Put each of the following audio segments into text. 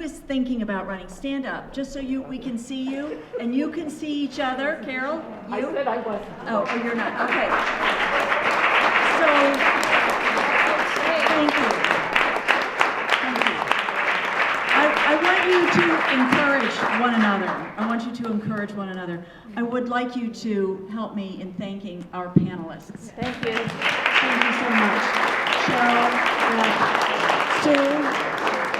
who is thinking about running? Stand up, just so we can see you, and you can see each other. Carol, you? I said I wasn't. Oh, you're not. Okay. So, thank you. Thank you. I want you to encourage one another. I want you to encourage one another. I would like you to help me in thanking our panelists. Thank you. Thank you so much. Cheryl, Sue,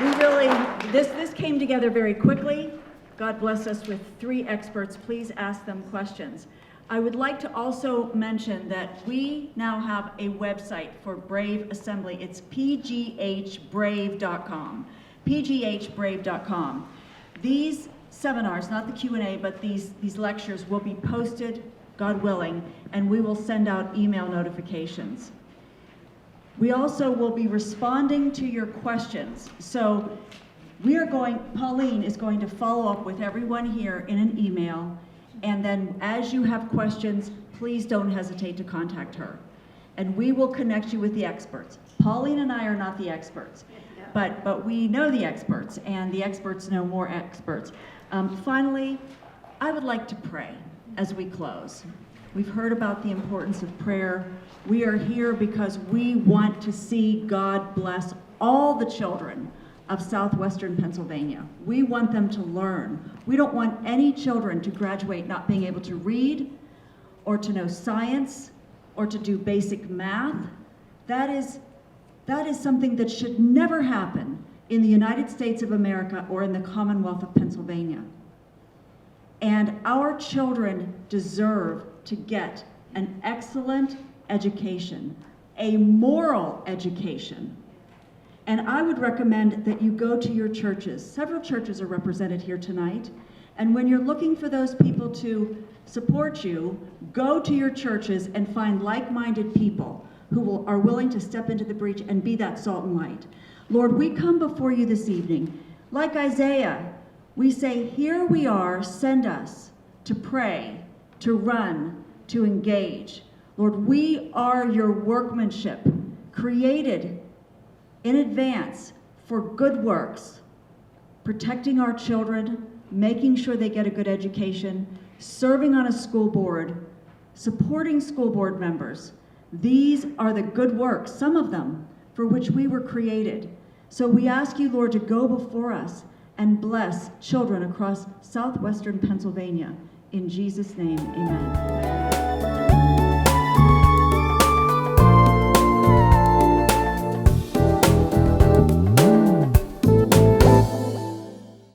we really, this came together very quickly. God bless us with 3 experts. Please ask them questions. I would like to also mention that we now have a website for Brave Assembly. It's pghbrave.com. pghbrave.com. These seminars, not the Q&A, but these lectures will be posted, God willing, and we will send out email notifications. We also will be responding to your questions. So Pauline is going to follow up with everyone here in an email, and then as you have questions, please don't hesitate to contact her. And we will connect you with the experts. Pauline and I are not the experts, but we know the experts, and the experts know more experts. Finally, I would like to pray as we close. We've heard about the importance of prayer. We are here because we want to see God bless all the children of southwestern Pennsylvania. We want them to learn. We don't want any children to graduate not being able to read or to know science or to do basic math. That is something that should never happen in the United States of America or in the Commonwealth of Pennsylvania. And our children deserve to get an excellent education, a moral education. And I would recommend that you go to your churches. Several churches are represented here tonight. And when you're looking for those people to support you, go to your churches and find like-minded people who are willing to step into the breach and be that salt and light. Lord, we come before you this evening. Like Isaiah, we say, here we are, send us to pray, to run, to engage. Lord, we are your workmanship, created in advance for good works, protecting our children, making sure they get a good education, serving on a school board, supporting school board members. These are the good works, some of them, for which we were created. So we ask you, Lord, to go before us and bless children across southwestern Pennsylvania. In Jesus' name, amen.